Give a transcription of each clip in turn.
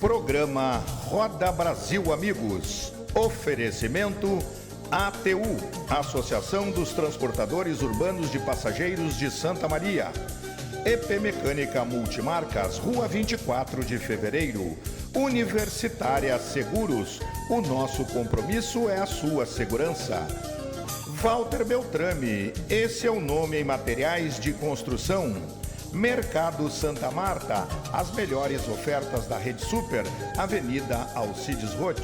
Programa Roda Brasil Amigos. Oferecimento ATU, Associação dos Transportadores Urbanos de Passageiros de Santa Maria. EP Mecânica Multimarcas, Rua 24 de Fevereiro. Universitária Seguros, o nosso compromisso é a sua segurança. Walter Beltrame, esse é o nome em materiais de construção. Mercado Santa Marta, as melhores ofertas da Rede Super, Avenida Alcides Roth.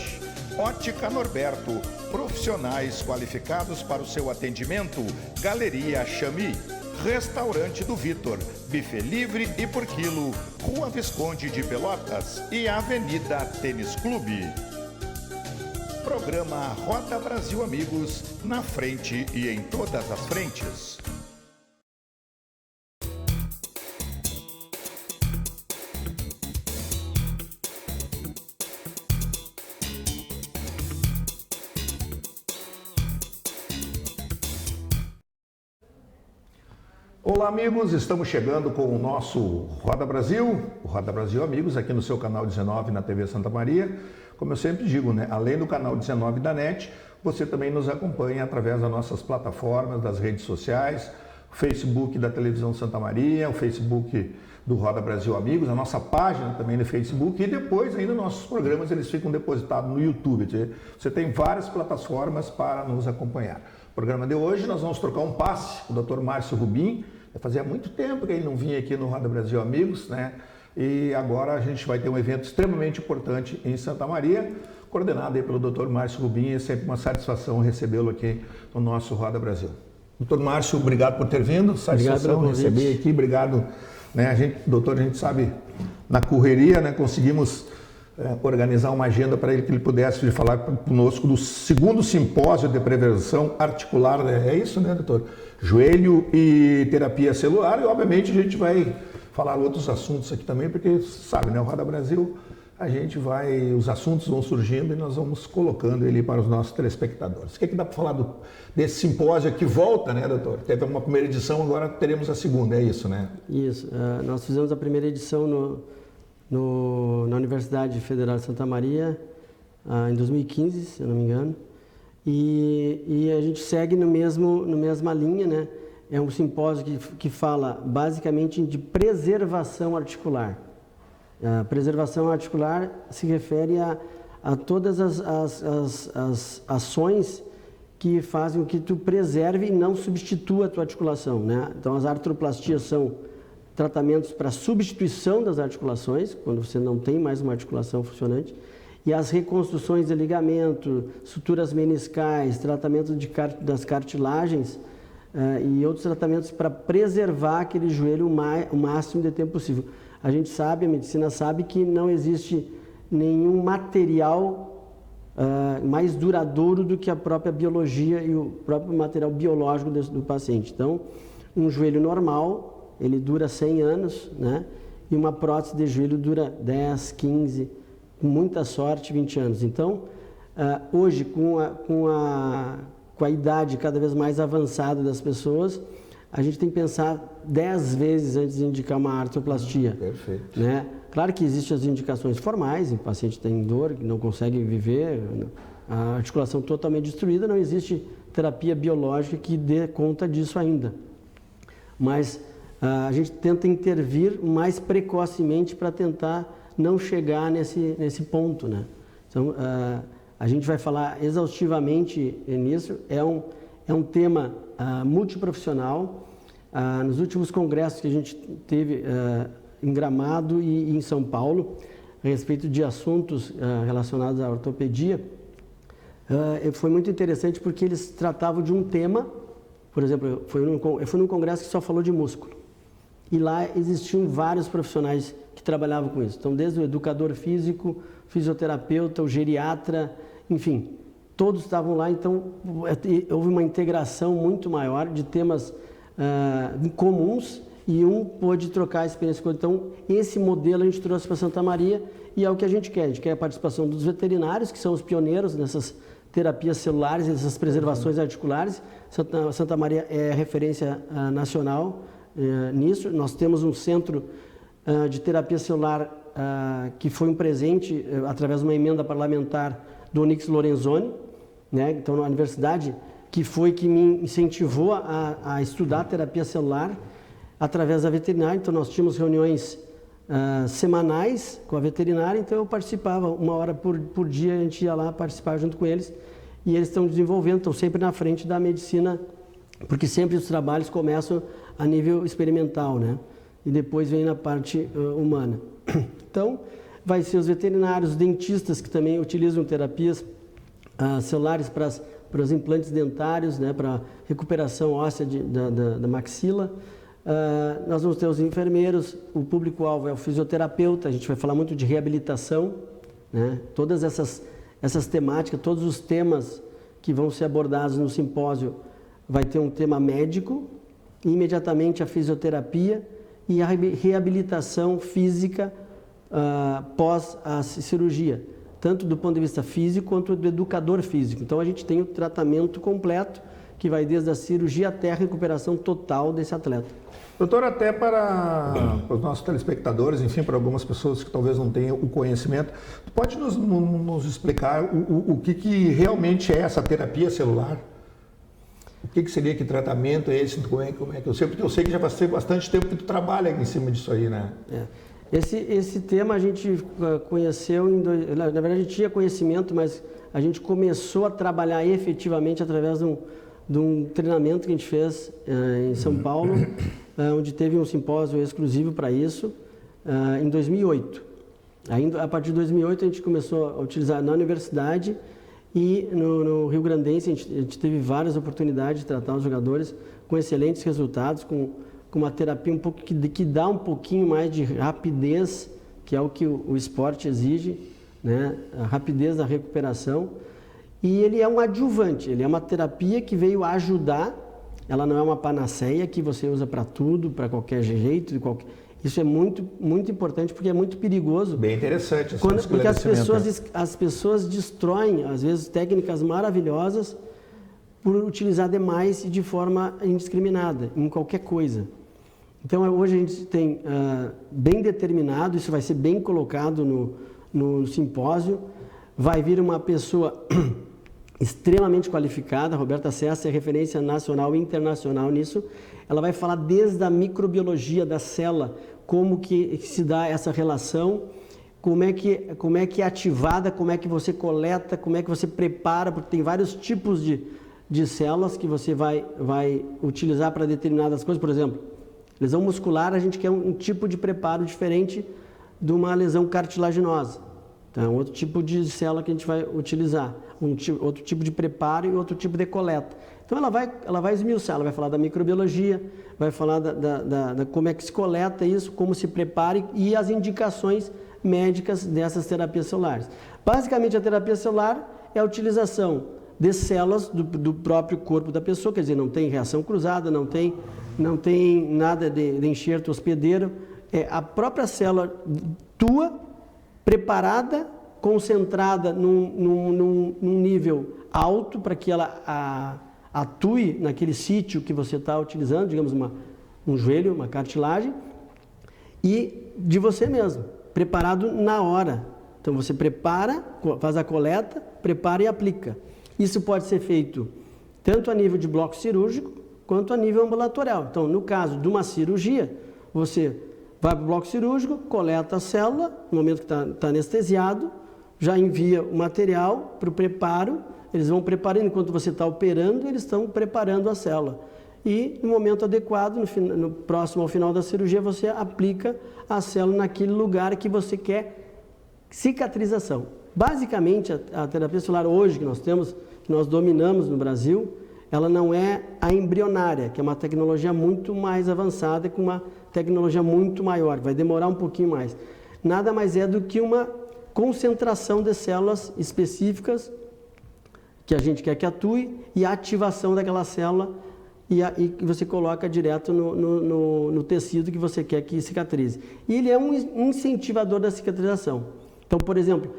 Ótica Norberto, profissionais qualificados para o seu atendimento. Galeria Chami. Restaurante do Vitor, buffet livre e por quilo, Rua Visconde de Pelotas e Avenida Tênis Clube. Programa Roda Brasil Amigos, na frente e em todas as frentes. Olá amigos, estamos chegando com o nosso Roda Brasil, o Roda Brasil Amigos, aqui no seu canal 19 na TV Santa Maria. Como eu sempre digo, né, além do canal 19 da NET, você também nos acompanha através das nossas plataformas, das redes sociais, o Facebook da Televisão Santa Maria, o Facebook do Roda Brasil Amigos, a nossa página também no Facebook e depois ainda nossos programas eles ficam depositados no YouTube. Você tem várias plataformas para nos acompanhar. No programa de hoje nós vamos trocar um passe com o Dr. Márcio Rubim. Fazia muito tempo que ele não vinha aqui no Roda Brasil Amigos, né? E agora a gente vai ter um evento extremamente importante em Santa Maria, coordenado aí pelo Dr. Márcio Rubim. É sempre uma satisfação recebê-lo aqui no nosso Roda Brasil. Dr. Márcio, obrigado por ter vindo. Satisfação receber aqui, obrigado. Né? A gente sabe, na correria, né, conseguimos organizar uma agenda para ele que ele pudesse falar conosco do segundo simpósio de prevenção articular, né? É isso, né, doutor? Joelho e terapia celular, e obviamente a gente vai falar outros assuntos aqui também, porque sabe, né, o Roda Brasil, os assuntos vão surgindo e nós vamos colocando ele para os nossos telespectadores. O que é que dá para falar desse simpósio que volta, né, doutor? Teve uma primeira edição, agora teremos a segunda, é isso, né? Isso, nós fizemos a primeira edição na Universidade Federal de Santa Maria, em 2015, se eu não me engano, e a gente segue na mesma linha, né? É um simpósio que fala basicamente de preservação articular. A preservação articular se refere a todas as ações que fazem com que tu preserve e não substitua a tua articulação, né? Então as artroplastias são tratamentos para substituição das articulações, quando você não tem mais uma articulação funcionante, e as reconstruções de ligamento, suturas meniscais, tratamento das cartilagens e outros tratamentos para preservar aquele joelho o máximo de tempo possível. A gente sabe, a medicina sabe que não existe nenhum material mais duradouro do que a própria biologia e o próprio material biológico do paciente. Então, um joelho normal, ele dura 100 anos, né? E uma prótese de joelho dura 10, 15, com muita sorte, 20 anos. Então, hoje, com a idade cada vez mais avançada das pessoas, a gente tem que pensar 10 vezes antes de indicar uma artroplastia. Perfeito. Né? Claro que existem as indicações formais, o paciente tem dor, não consegue viver, a articulação totalmente destruída, não existe terapia biológica que dê conta disso ainda. Mas a gente tenta intervir mais precocemente para tentar não chegar nesse ponto, né? Então, a gente vai falar exaustivamente nisso, é um tema multiprofissional. Nos últimos congressos que a gente teve em Gramado e em São Paulo, a respeito de assuntos relacionados à ortopedia, foi muito interessante porque eles tratavam de um tema, por exemplo, eu fui num congresso que só falou de músculo. E lá existiam vários profissionais que trabalhavam com isso. Então, desde o educador físico, fisioterapeuta, o geriatra, enfim, todos estavam lá. Então, houve uma integração muito maior de temas comuns e um pôde trocar a experiência com o outro. Então, esse modelo a gente trouxe para Santa Maria e é o que a gente quer. A gente quer a participação dos veterinários, que são os pioneiros nessas terapias celulares, essas preservações articulares. Santa Maria é referência nacional nisso. Nós temos um centro de terapia celular que foi um presente através de uma emenda parlamentar do Onyx Lorenzoni, né? Então, na universidade, que foi que me incentivou a estudar terapia celular através da veterinária. Então, nós tínhamos reuniões semanais com a veterinária, então eu participava, 1 hora por dia a gente ia lá participar junto com eles, e eles estão desenvolvendo, estão sempre na frente da medicina, porque sempre os trabalhos começam a nível experimental, né? E depois vem na parte humana. Então, vai ser os veterinários, os dentistas que também utilizam terapias celulares para os implantes dentários, né? Para recuperação óssea da maxila. Nós vamos ter os enfermeiros, o público-alvo é o fisioterapeuta, a gente vai falar muito de reabilitação, né? Todas essas temáticas, todos os temas que vão ser abordados no simpósio, vai ter um tema médico, e imediatamente a fisioterapia e a reabilitação física pós a cirurgia, tanto do ponto de vista físico quanto do educador físico. Então a gente tem o tratamento completo, que vai desde a cirurgia até a recuperação total desse atleta. Doutor, até para os nossos telespectadores, enfim, para algumas pessoas que talvez não tenham o conhecimento, pode nos explicar o que realmente é essa terapia celular? O que seria, que tratamento é esse? Como é que eu sei? Porque eu sei que já faz bastante tempo que tu trabalha em cima disso aí, né? Esse tema a gente conheceu, na verdade a gente tinha conhecimento, mas a gente começou a trabalhar efetivamente através de um treinamento que a gente fez em São Paulo, onde teve um simpósio exclusivo para isso, em 2008. A partir de 2008 a gente começou a utilizar na universidade e no Rio Grandense a gente teve várias oportunidades de tratar os jogadores com excelentes resultados, com uma terapia que dá um pouquinho mais de rapidez, que é o que o esporte exige, né? A rapidez da recuperação. E ele é um adjuvante, ele é uma terapia que veio ajudar, ela não é uma panaceia que você usa para tudo, para qualquer jeito, Isso é muito, muito importante, porque é muito perigoso. Bem interessante. Porque as pessoas destroem, às vezes, técnicas maravilhosas por utilizar demais e de forma indiscriminada, em qualquer coisa. Então, hoje a gente tem bem determinado, isso vai ser bem colocado no simpósio, vai vir uma pessoa extremamente qualificada, Roberta Cessa é referência nacional e internacional nisso. Ela vai falar desde a microbiologia da célula, como que se dá essa relação, como é que é ativada, como é que você coleta, como é que você prepara, porque tem vários tipos de células que você vai utilizar para determinadas coisas. Por exemplo, lesão muscular, a gente quer um tipo de preparo diferente de uma lesão cartilaginosa. Então, outro tipo de célula que a gente vai utilizar, outro tipo de preparo e outro tipo de coleta. Então, ela vai esmiuçar, ela vai falar da microbiologia, vai falar da como é que se coleta isso, como se prepara e as indicações médicas dessas terapias celulares. Basicamente, a terapia celular é a utilização de células do próprio corpo da pessoa, quer dizer, não tem reação cruzada, não tem nada de enxerto hospedeiro, é a própria célula tua, preparada, concentrada num nível alto para que ela atue naquele sítio que você está utilizando, digamos um joelho, uma cartilagem, e de você mesmo, preparado na hora. Então você prepara, faz a coleta, prepara e aplica. Isso pode ser feito tanto a nível de bloco cirúrgico quanto a nível ambulatorial. Então, no caso de uma cirurgia, você vai para o bloco cirúrgico, coleta a célula, no momento que está anestesiado, já envia o material para o preparo, eles vão preparando, enquanto você está operando, eles estão preparando a célula. E no momento adequado, no próximo ao final da cirurgia, você aplica a célula naquele lugar que você quer cicatrização. Basicamente, a terapia celular hoje que nós temos, que nós dominamos no Brasil, ela não é a embrionária, que é uma tecnologia muito mais avançada, com uma tecnologia muito maior, vai demorar um pouquinho mais. Nada mais é do que uma concentração de células específicas que a gente quer que atue e a ativação daquela célula e você coloca direto no tecido que você quer que cicatrize. E ele é um incentivador da cicatrização. Então, por exemplo,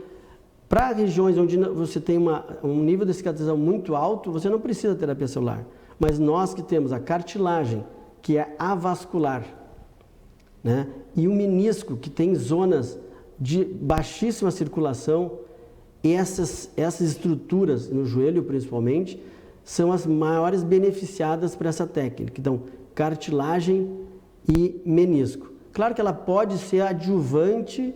para regiões onde você tem um nível de cicatrização muito alto, você não precisa de terapia celular. Mas nós que temos a cartilagem, que é avascular, né? E o menisco, que tem zonas de baixíssima circulação, essas estruturas, no joelho principalmente, são as maiores beneficiadas por essa técnica. Então, cartilagem e menisco. Claro que ela pode ser adjuvante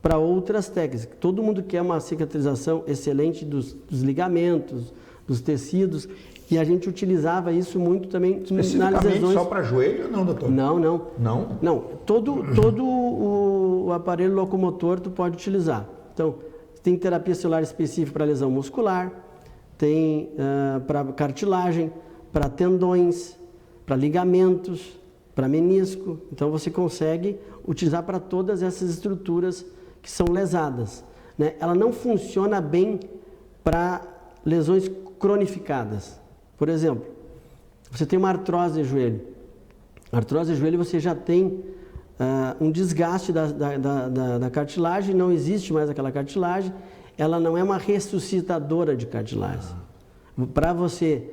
para outras técnicas. Todo mundo quer uma cicatrização excelente dos ligamentos, dos tecidos, e a gente utilizava isso muito também nas lesões. Só para joelho ou não, doutor? Não. Não? Todo o aparelho locomotor tu pode utilizar. Então, tem terapia celular específica para lesão muscular, tem para cartilagem, para tendões, para ligamentos, para menisco. Então, você consegue utilizar para todas essas estruturas que são lesadas, né? Ela não funciona bem para lesões cronificadas. Por exemplo, você tem uma artrose de joelho. Artrose de joelho você já tem um desgaste da cartilagem, não existe mais aquela cartilagem, ela não é uma ressuscitadora de cartilagem. Para você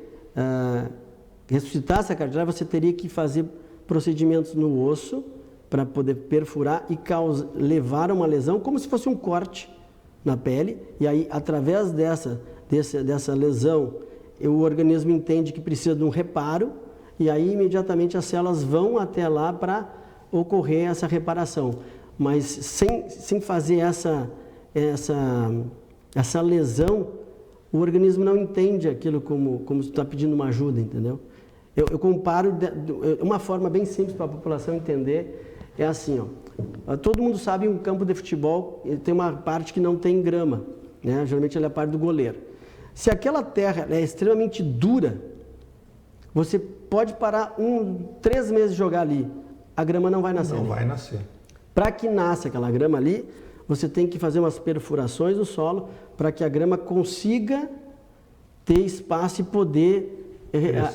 ressuscitar essa cartilagem, você teria que fazer procedimentos no osso para poder perfurar e levar uma lesão como se fosse um corte na pele, e aí através dessa lesão o organismo entende que precisa de um reparo, e aí imediatamente as células vão até lá para ocorrer essa reparação. Mas sem fazer essa lesão, o organismo não entende aquilo como se está pedindo uma ajuda, entendeu? Eu comparo, uma forma bem simples para a população entender, é assim, ó. Todo mundo sabe um campo de futebol, ele tem uma parte que não tem grama, né? Geralmente ela é a parte do goleiro. Se aquela terra é extremamente dura, você pode parar 3 meses de jogar ali, a grama não vai nascer. Não vai nascer. Para que nasça aquela grama ali, você tem que fazer umas perfurações no solo para que a grama consiga ter espaço e poder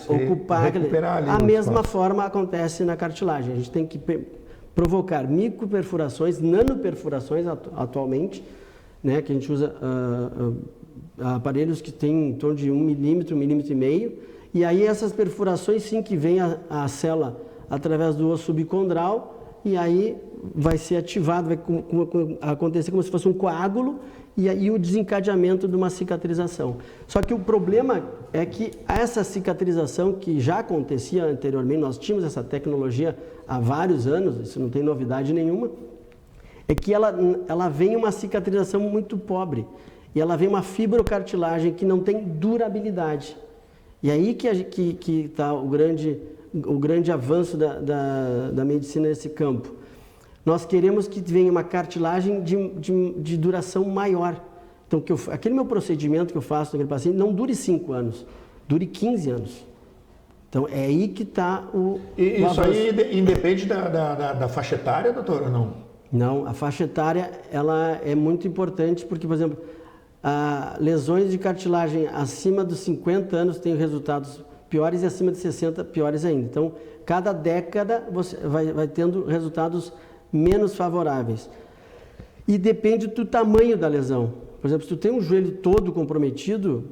ocupar. A mesma forma acontece na cartilagem. A gente tem que provocar microperfurações, nanoperfurações atualmente, né, que a gente usa aparelhos que têm em torno de 1 milímetro, 1,5 milímetro, e aí essas perfurações sim que vem a célula através do osso subcondral, e aí vai ser ativado, vai acontecer como se fosse um coágulo, e aí o desencadeamento de uma cicatrização. Só que o problema é que essa cicatrização que já acontecia anteriormente, nós tínhamos essa tecnologia há vários anos, isso não tem novidade nenhuma, é que ela vem uma cicatrização muito pobre, e ela vem uma fibrocartilagem que não tem durabilidade. E aí que está o grande avanço da medicina nesse campo. Nós queremos que venha uma cartilagem de duração maior. Então, aquele meu procedimento que eu faço naquele paciente não dure 5 anos, dure 15 anos. Então, é aí que está o isso avanço. Aí independe da faixa etária, doutor, ou não? Não, a faixa etária ela é muito importante porque, por exemplo, lesões de cartilagem acima dos 50 anos têm resultados piores e acima de 60 piores ainda. Então, cada década você vai tendo resultados menos favoráveis. E depende do tamanho da lesão. Por exemplo, se tu tem um joelho todo comprometido,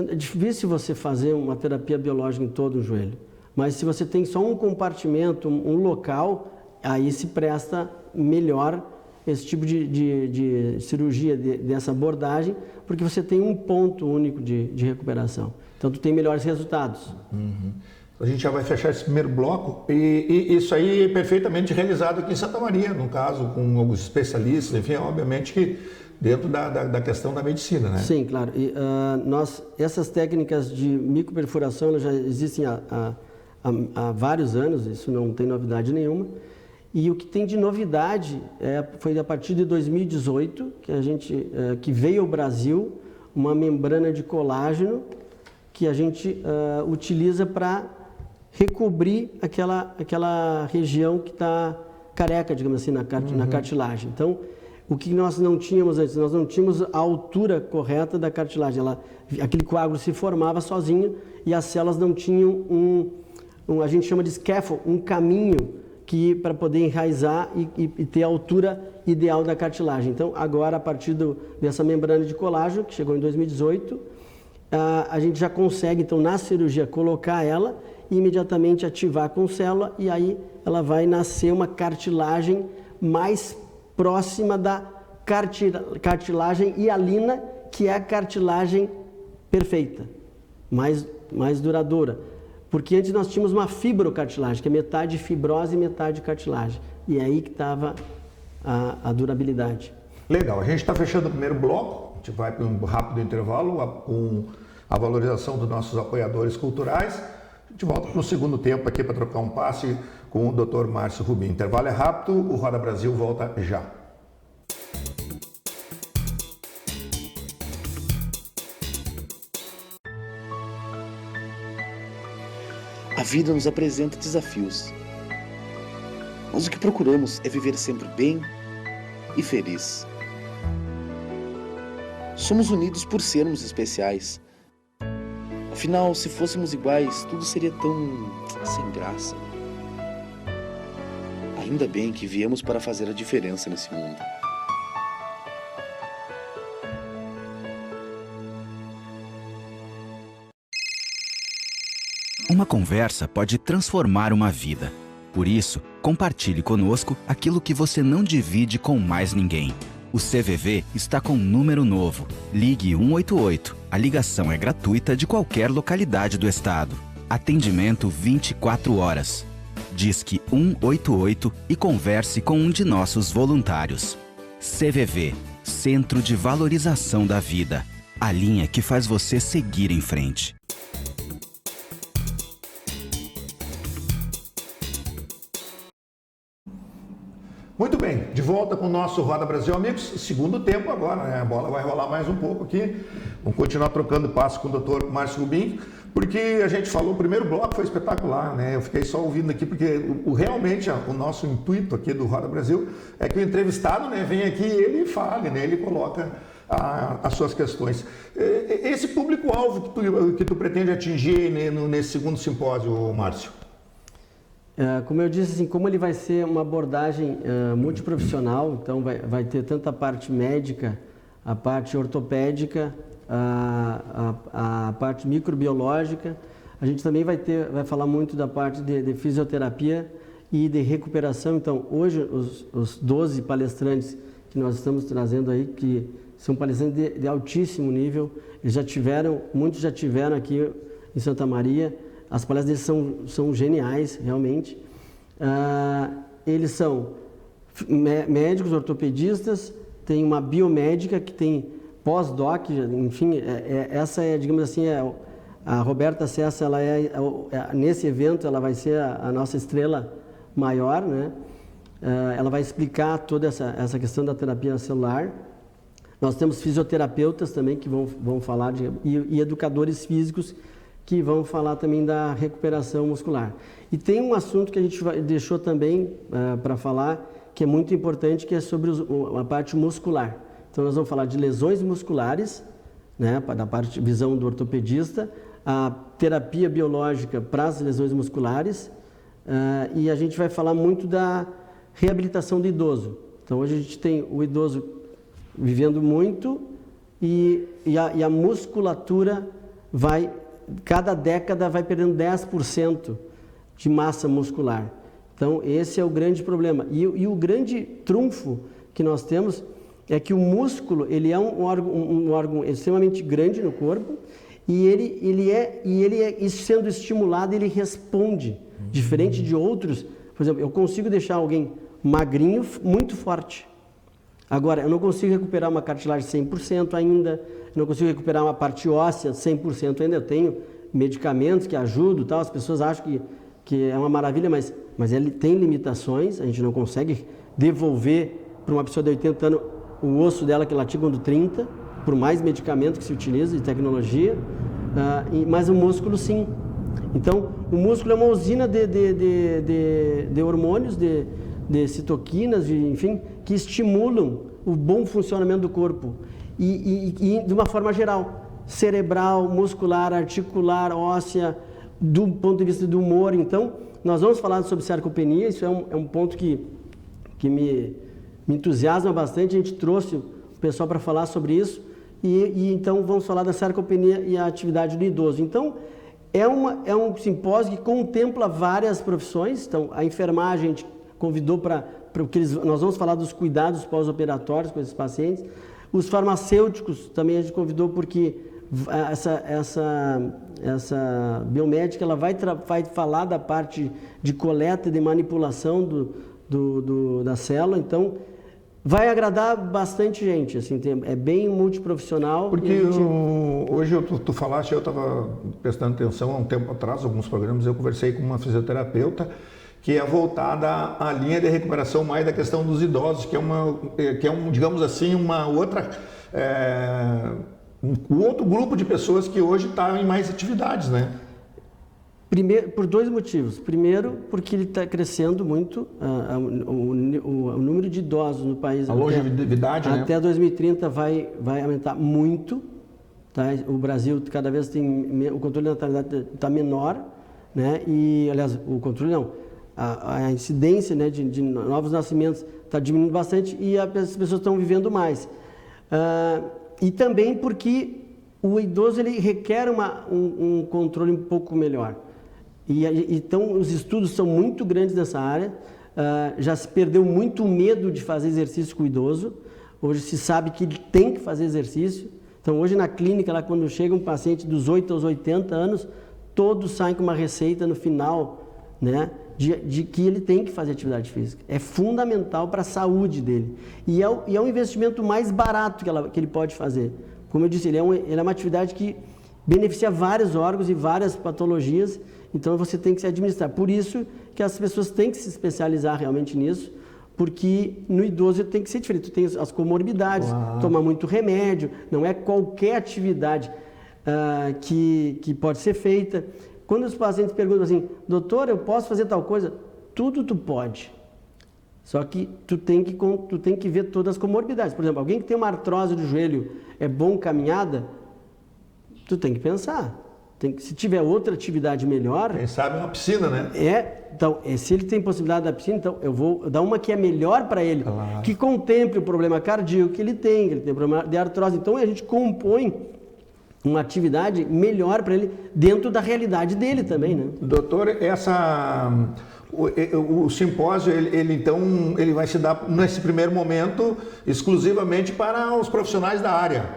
é difícil você fazer uma terapia biológica em todo o joelho. Mas se você tem só um compartimento, um local, aí se presta melhor esse tipo de cirurgia, dessa abordagem, porque você tem um ponto único de recuperação. Então, tu tem melhores resultados. Uhum. A gente já vai fechar esse primeiro bloco e isso aí é perfeitamente realizado aqui em Santa Maria, no caso, com alguns especialistas, enfim, obviamente que dentro da questão da medicina, né? Sim, claro. E, essas técnicas de microperfuração elas já existem há vários anos, isso não tem novidade nenhuma. E o que tem de novidade foi a partir de 2018 que veio ao Brasil uma membrana de colágeno que a gente utiliza para recobrir aquela região que está careca, digamos assim, na cartilagem. Então, o que nós não tínhamos antes, nós não tínhamos a altura correta da cartilagem. Aquele coágulo se formava sozinho e as células não tinham a gente chama de scaffold, um caminho para poder enraizar e ter a altura ideal da cartilagem. Então, agora, a partir dessa membrana de colágeno, que chegou em 2018, a gente já consegue, então, na cirurgia, colocar ela e imediatamente ativar com célula, e aí ela vai nascer uma cartilagem mais próxima da cartilagem hialina, que é a cartilagem perfeita, mais duradoura. Porque antes nós tínhamos uma fibrocartilagem, que é metade fibrose e metade cartilagem. E é aí que estava a durabilidade. Legal, a gente está fechando o primeiro bloco, a gente vai para um rápido intervalo com a valorização dos nossos apoiadores culturais. A gente volta no segundo tempo aqui para trocar um passe com o Dr. Márcio Rubim. Intervalo é rápido, o Roda Brasil volta já. A vida nos apresenta desafios, mas o que procuramos é viver sempre bem e feliz. Somos unidos por sermos especiais. Afinal, se fôssemos iguais, tudo seria tão sem graça. Ainda bem que viemos para fazer a diferença nesse mundo. Uma conversa pode transformar uma vida. Por isso, compartilhe conosco aquilo que você não divide com mais ninguém. O CVV está com um número novo. Ligue 188. A ligação é gratuita de qualquer localidade do estado. Atendimento 24 horas. Disque 188 e converse com um de nossos voluntários. CVV, Centro de Valorização da Vida. A linha que faz você seguir em frente. Muito bem, de volta com o nosso Roda Brasil, amigos. Segundo tempo agora, né? A bola vai rolar mais um pouco aqui. Vamos continuar trocando passo com o Dr. Márcio Rubim, porque a gente falou, o primeiro bloco foi espetacular, né? Eu fiquei só ouvindo aqui, porque realmente o nosso intuito aqui do Roda Brasil é que o entrevistado, né, venha aqui e ele fale, né? Ele coloca as suas questões. Esse público-alvo que tu pretende atingir, né, nesse segundo simpósio, Márcio? Como eu disse, assim, como ele vai ser uma abordagem multiprofissional, então vai ter tanto a parte médica, a parte ortopédica, a parte microbiológica. A gente também vai falar muito da parte de fisioterapia e de recuperação. Então, hoje, os 12 palestrantes que nós estamos trazendo aí, que são palestrantes de altíssimo nível, muitos já tiveram aqui em Santa Maria. As palestras deles são geniais, realmente. Eles são médicos, ortopedistas, tem uma biomédica que tem pós-doc, enfim, essa é, digamos assim, a Roberta Cessa, nesse evento, ela vai ser a nossa estrela maior, né? Ela vai explicar toda essa questão da terapia celular. Nós temos fisioterapeutas também que vão falar, e educadores físicos que vão falar também da recuperação muscular. E tem um assunto que a gente deixou também para falar, que é muito importante, que é sobre a parte muscular. Então, nós vamos falar de lesões musculares, né, da parte visão do ortopedista, a terapia biológica para as lesões musculares, e a gente vai falar muito da reabilitação do idoso. Então, hoje a gente tem o idoso vivendo muito e a musculatura cada década vai perdendo 10% de massa muscular. Então, esse é o grande problema. E o grande trunfo que nós temos é que o músculo, ele é um órgão extremamente grande no corpo e ele sendo estimulado, ele responde, diferente de outros. Por exemplo, eu consigo deixar alguém magrinho muito forte. Agora, eu não consigo recuperar uma cartilagem 100% ainda, eu não consigo recuperar uma parte óssea 100% ainda. Eu tenho medicamentos que ajudam, tal. As pessoas acham que é uma maravilha, mas ele tem limitações. A gente não consegue devolver para uma pessoa de 80 anos o osso dela que ela tinha quando 30, por mais medicamento que se utiliza, de tecnologia, mas o músculo sim. Então, o músculo é uma usina de hormônios, de citoquinas, enfim, que estimulam o bom funcionamento do corpo e de uma forma geral, cerebral, muscular, articular, óssea, do ponto de vista do humor. Então, nós vamos falar sobre sarcopenia. Isso é um ponto que me entusiasma bastante. A gente trouxe o pessoal para falar sobre isso e então vamos falar da sarcopenia e a atividade do idoso. Então, é um simpósio que contempla várias profissões. Então, a enfermagem a gente convidou para porque nós vamos falar dos cuidados pós-operatórios com esses pacientes. Os farmacêuticos também a gente convidou porque essa biomédica ela vai falar da parte de coleta e de manipulação da célula, então vai agradar bastante gente, assim, é bem multiprofissional. Porque hoje tu falaste, eu estava prestando atenção há um tempo atrás, alguns programas, eu conversei com uma fisioterapeuta que é voltada à linha de recuperação mais da questão dos idosos, que é digamos assim, uma outra... um outro grupo de pessoas que hoje está em mais atividades, né? Primeiro, por 2 motivos. Primeiro, porque ele está crescendo muito, o número de idosos no país. A longevidade, né? Até 2030 vai aumentar muito. Tá? O Brasil cada vez tem... O controle da natalidade está menor, né? E, aliás, o controle não. A incidência, né, de novos nascimentos está diminuindo bastante e as pessoas estão vivendo mais. E também porque o idoso ele requer um controle um pouco melhor. Então, os estudos são muito grandes nessa área, já se perdeu muito o medo de fazer exercício com o idoso, hoje se sabe que ele tem que fazer exercício. Então, hoje na clínica, lá, quando chega um paciente dos 8 aos 80 anos, todos saem com uma receita no final, né, de que ele tem que fazer atividade física. É fundamental para a saúde dele. E é um investimento mais barato que ele pode fazer. Como eu disse, ele é uma atividade que beneficia vários órgãos e várias patologias, então você tem que se administrar. Por isso que as pessoas têm que se especializar realmente nisso, porque no idoso tem que ser diferente. Tu tem as comorbidades, tomar muito remédio, não é qualquer atividade que pode ser feita. Quando os pacientes perguntam assim, doutor, eu posso fazer tal coisa? Tudo tu pode. Só que tu tem que ver todas as comorbidades. Por exemplo, alguém que tem uma artrose do joelho, é bom caminhada? Tu tem que pensar. Se tiver outra atividade melhor... Quem sabe uma piscina, né? Então, se ele tem possibilidade da piscina, então eu vou dar uma que é melhor para ele, claro, que contemple o problema cardíaco que ele tem problema de artrose. Então, a gente compõe uma atividade melhor para ele, dentro da realidade dele também, né? Doutor, o simpósio, ele vai se dar, nesse primeiro momento, exclusivamente para os profissionais da área.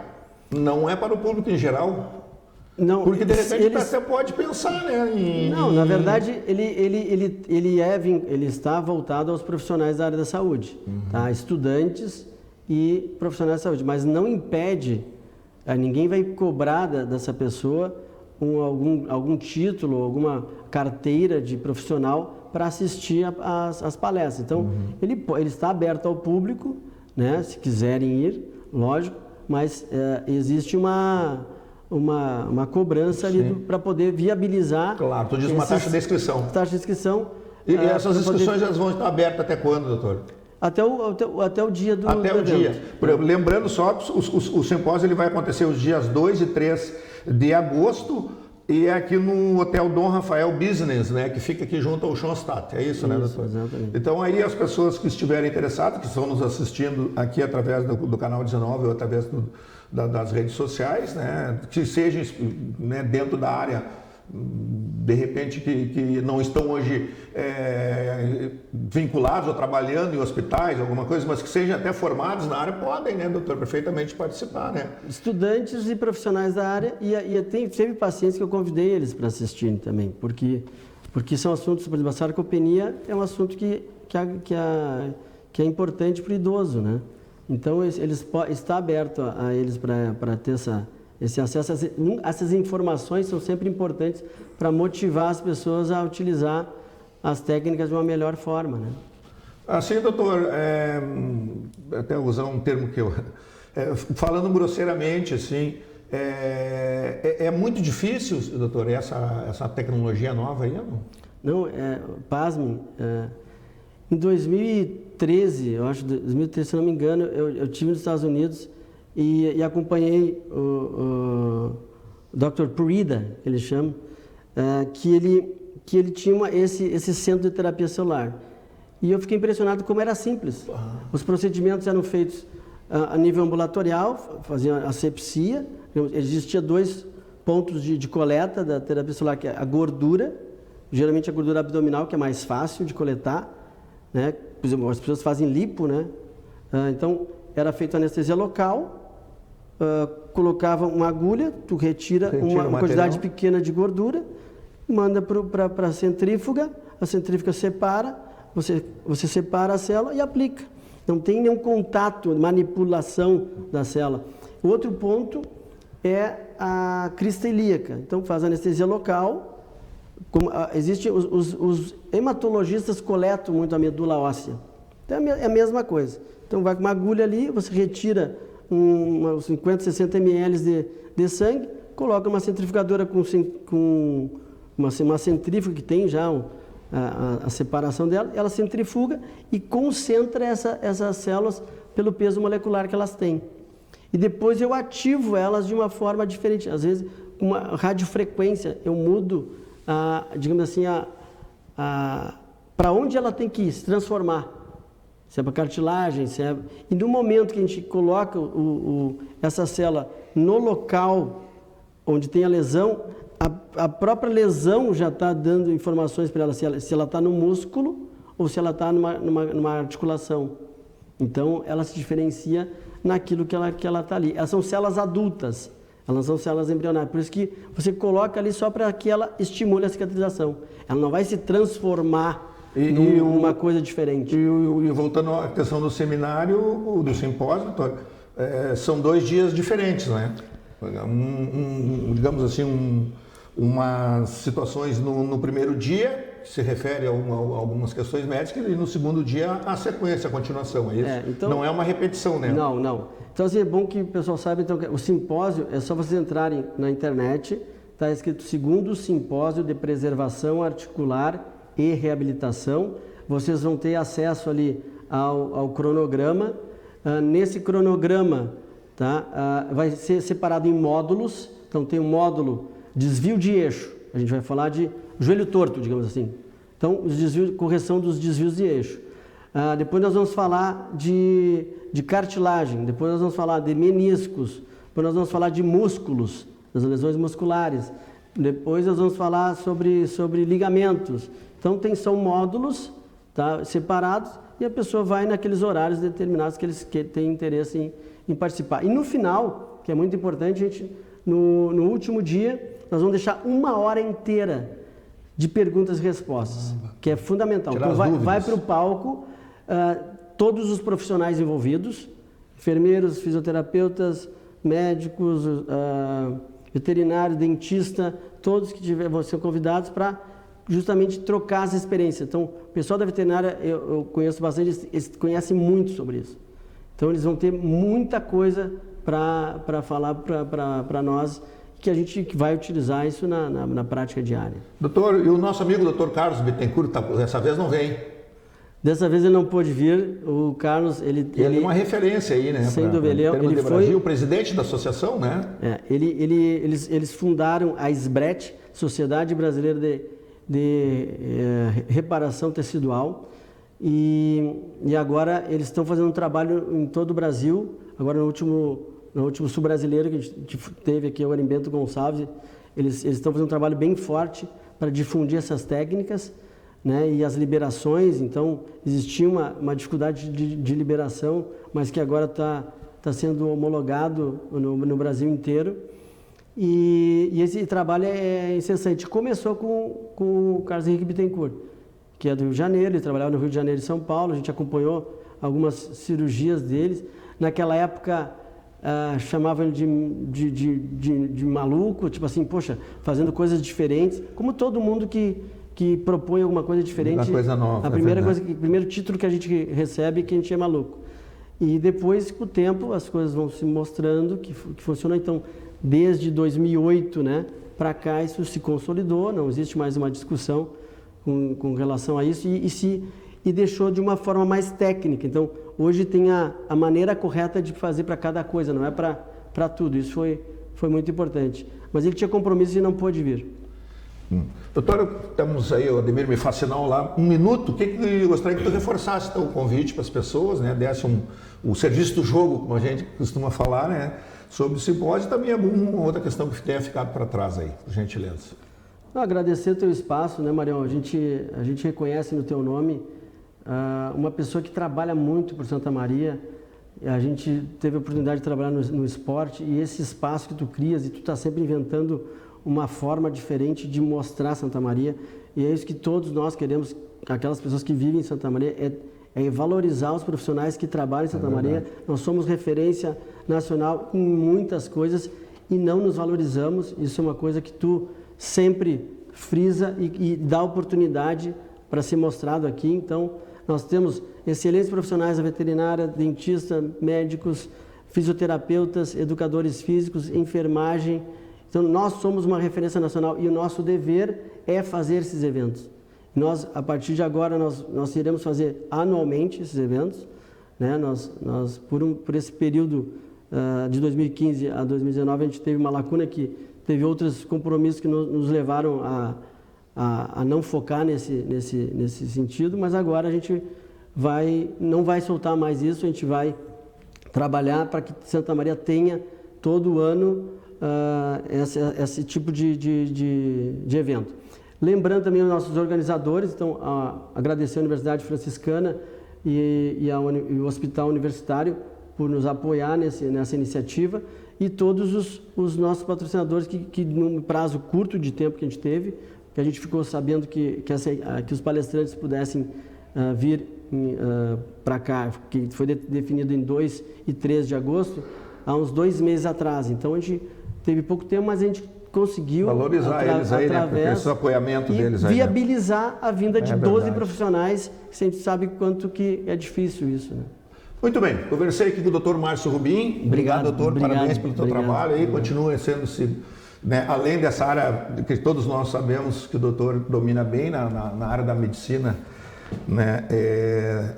Não é para o público em geral? Não. Porque, de repente, você pode pensar, né? Não, na verdade, ele está voltado aos profissionais da área da saúde, tá? Estudantes e profissionais da saúde, mas não impede... Ninguém vai cobrar dessa pessoa algum título, alguma carteira de profissional para assistir às palestras. Então, ele está aberto ao público, né, se quiserem ir, lógico, mas existe uma cobrança ali para poder viabilizar... Claro, tu diz uma taxa de inscrição. Taxa de inscrição. E essas inscrições elas vão estar abertas até quando, doutor? Até o dia do Até o evento. dia. Lembrando só que o simpósio ele vai acontecer os dias 2 e 3 de agosto e é aqui no Hotel Dom Rafael Business, né, que fica aqui junto ao Schoenstatt. É isso, né, doutor? Exatamente. Então aí as pessoas que estiverem interessadas, que estão nos assistindo aqui através do canal 19 ou através das redes sociais, né, que sejam, né, dentro da área, de repente que não estão hoje vinculados ou trabalhando em hospitais, alguma coisa, mas que sejam até formados na área, podem, né, doutor, perfeitamente participar, né? Estudantes e profissionais da área, e teve pacientes que eu convidei eles para assistirem também, porque são assuntos, por exemplo, a sarcopenia é um assunto que é importante para o idoso, né? Então, está aberto a eles para ter esse acesso. Essas informações são sempre importantes para motivar as pessoas a utilizar as técnicas de uma melhor forma, né? Assim, doutor, até usar um termo que eu... falando grosseiramente, assim, é muito difícil, doutor, essa tecnologia nova aí? Não, pasmem, em 2013, eu acho, 2013, se não me engano, eu estive nos Estados Unidos e acompanhei o Dr. Purida, que ele chama, que ele tinha esse centro de terapia celular. E eu fiquei impressionado como era simples. Os procedimentos eram feitos a nível ambulatorial, faziam asepsia. Existia 2 pontos de coleta da terapia celular, que é a gordura, geralmente a gordura abdominal, que é mais fácil de coletar, né? por exemplo, as pessoas fazem lipo, né? Então, era feita anestesia local, colocava uma agulha, tu retira uma quantidade pequena de gordura, manda para a centrífuga separa, você separa a célula e aplica. Não tem nenhum contato, manipulação da célula. O outro ponto é a crista ilíaca. Então, faz anestesia local. Os hematologistas coletam muito a medula óssea. Então, é a mesma coisa. Então, vai com uma agulha ali, você retira uns 50, 60 ml de sangue, coloca uma centrifugadora com uma centrífuga que tem já a separação dela, ela centrifuga e concentra essas células pelo peso molecular que elas têm. E depois eu ativo elas de uma forma diferente. Às vezes, com uma radiofrequência, eu mudo, digamos assim, para onde ela tem que ir, se transformar. Se é para cartilagem, E no momento que a gente coloca essa célula no local onde tem a lesão, a própria lesão já está dando informações para ela, se ela está no músculo ou se ela está numa articulação. Então, ela se diferencia naquilo que ela está ali. Elas são células adultas, elas são células embrionárias. Por isso que você coloca ali só para que ela estimule a cicatrização. Ela não vai se transformar numa coisa diferente. E voltando à questão do seminário, do simpósio, são 2 dias diferentes, né? Digamos assim, umas situações no primeiro dia, que se refere a algumas questões médicas, e no segundo dia a sequência, a continuação, é isso? Então, não é uma repetição, né? Não. Então, assim, é bom que o pessoal saiba, então, que o simpósio, é só vocês entrarem na internet, está escrito Segundo Simpósio de Preservação Articular e Reabilitação. Vocês vão ter acesso ali ao cronograma. Nesse cronograma, vai ser separado em módulos. Então, tem um módulo desvio de eixo. A gente vai falar de joelho torto, digamos assim. Então, correção dos desvios de eixo. Depois nós vamos falar de cartilagem. Depois nós vamos falar de meniscos. Depois nós vamos falar de músculos, das lesões musculares. Depois nós vamos falar sobre ligamentos. Então, são módulos separados e a pessoa vai naqueles horários determinados que têm interesse em participar. E no final, que é muito importante, a gente, no último dia, nós vamos deixar 1 hora inteira de perguntas e respostas, que é fundamental. Então, vai para o palco todos os profissionais envolvidos, enfermeiros, fisioterapeutas, médicos, veterinário, dentista, todos que vão ser convidados para justamente trocar as experiências. Então, o pessoal da veterinária, eu conheço bastante, eles conhecem muito sobre isso. Então, eles vão ter muita coisa para falar para nós, que a gente vai utilizar isso na prática diária. Doutor, e o nosso amigo doutor Carlos Bittencourt, dessa vez não vem? Dessa vez ele não pôde vir. O Carlos, ele é uma referência aí, né? Sem dúvida, ele foi o presidente da associação, né? Eles fundaram a SBRET, Sociedade Brasileira de Reparação Tecidual, e agora eles estão fazendo um trabalho em todo o Brasil. Agora no último Sul Brasileiro que a gente teve aqui, agora em Bento Gonçalves, eles estão fazendo um trabalho bem forte para difundir essas técnicas, né, e as liberações. Então, existia uma dificuldade de liberação, mas que agora está sendo homologado no Brasil inteiro. E esse trabalho é incessante. Começou com o Carlos Henrique Bittencourt, que é do Rio de Janeiro, ele trabalhava no Rio de Janeiro e São Paulo, a gente acompanhou algumas cirurgias deles. Naquela época, chamavam ele de maluco, tipo assim, poxa, fazendo coisas diferentes, como todo mundo que propõe alguma coisa diferente. Uma coisa nova. O primeiro título que a gente recebe é que a gente é maluco. E depois, com o tempo, as coisas vão se mostrando que funcionam. Então, desde 2008, né, para cá, isso se consolidou, não existe mais uma discussão com relação a isso e deixou de uma forma mais técnica. Então, hoje tem a maneira correta de fazer para cada coisa, não é para tudo. Isso foi muito importante. Mas ele tinha compromisso e não pôde vir. Doutor, temos aí o Ademir me faz sinal lá, 1 minuto. O que eu gostaria que tu reforçasse então, o convite para as pessoas, né? Desse o serviço do jogo, como a gente costuma falar, né? Sobre o simpósio, e também alguma outra questão que tenha ficado para trás aí, por gentileza. Agradecer o teu espaço, né, Marião? A gente reconhece no teu nome uma pessoa que trabalha muito por Santa Maria. A gente teve a oportunidade de trabalhar no esporte e esse espaço que tu crias e tu está sempre inventando uma forma diferente de mostrar Santa Maria. E é isso que todos nós queremos, aquelas pessoas que vivem em Santa Maria, é valorizar os profissionais que trabalham em Santa Maria. Nós somos referência nacional em muitas coisas e não nos valorizamos. Isso é uma coisa que tu sempre frisa e dá oportunidade para ser mostrado aqui. Então, nós temos excelentes profissionais da veterinária, dentista, médicos, fisioterapeutas, educadores físicos, enfermagem. Então, nós somos uma referência nacional e o nosso dever é fazer esses eventos. Nós, a partir de agora, nós iremos fazer anualmente esses eventos, né? Nós por esse período de 2015 a 2019, a gente teve uma lacuna que teve outros compromissos que nos levaram a não focar nesse sentido, mas agora a gente não vai soltar mais isso, a gente vai trabalhar para que Santa Maria tenha todo ano esse tipo de evento. Lembrando também os nossos organizadores, então agradecer a Universidade Franciscana e o Hospital Universitário por nos apoiar nessa iniciativa e todos os nossos patrocinadores que num prazo curto de tempo que a gente teve, que a gente ficou sabendo que os palestrantes pudessem vir para cá, que foi definido em 2 e 3 de agosto, há uns 2 meses atrás. Então a gente teve pouco tempo, mas a gente conseguiu valorizar eles aí, né? Porque esse apoiamento deles aí, viabilizar, né? A vinda de 12 verdade. Profissionais, que a gente sabe quanto que é difícil isso, né? Muito bem, conversei aqui com o Dr. Márcio Rubim. Obrigado, doutor, parabéns pelo teu trabalho aí, continua sendo, né, além dessa área que todos nós sabemos que o doutor domina bem na área da medicina, né,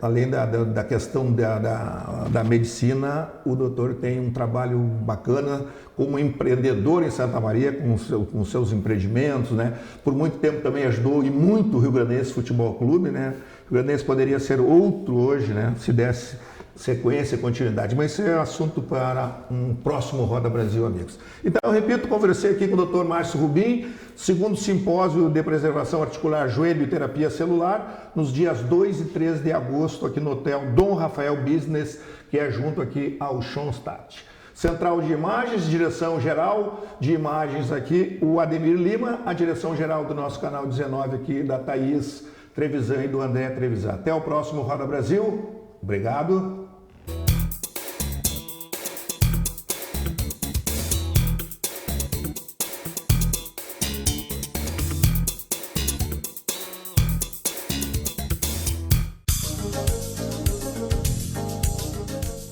além da questão da medicina, o doutor tem um trabalho bacana como empreendedor em Santa Maria, com seus empreendimentos, né? Por muito tempo também ajudou e muito o Rio Grandense Futebol Clube, né? O Rio Grandense poderia ser outro hoje, né? Se desse sequência e continuidade, mas isso é assunto para um próximo Roda Brasil, amigos. Então, eu repito, conversei aqui com o Dr. Márcio Rubim, segundo simpósio de preservação articular, joelho e terapia celular, nos dias 2 e 3 de agosto, aqui no Hotel Dom Rafael Business, que é junto aqui ao Schoenstatt. Central de Imagens, direção geral de imagens aqui, o Ademir Lima, a direção geral do nosso canal 19 aqui, da Thaís Trevisan e do André Trevisan. Até o próximo Roda Brasil. Obrigado.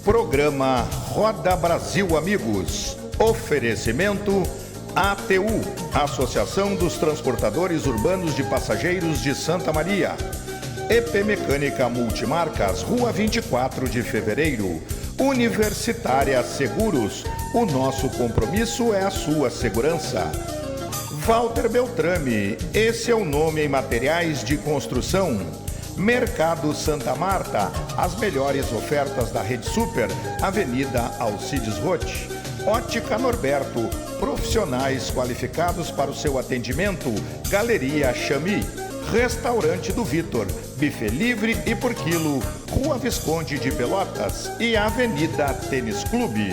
Programa Roda Brasil, amigos. Oferecimento ATU, Associação dos Transportadores Urbanos de Passageiros de Santa Maria. EP Mecânica Multimarcas, Rua 24 de Fevereiro. Universitária Seguros, o nosso compromisso é a sua segurança. Walter Beltrame, esse é o nome em materiais de construção. Mercado Santa Marta, as melhores ofertas da Rede Super, Avenida Alcides Roth. Ótica Norberto, profissionais qualificados para o seu atendimento. Galeria Chami. Restaurante do Vitor, buffet livre e por quilo, Rua Visconde de Pelotas e Avenida Tênis Clube.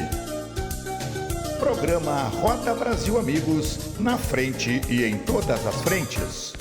Programa Roda Brasil, amigos, na frente e em todas as frentes.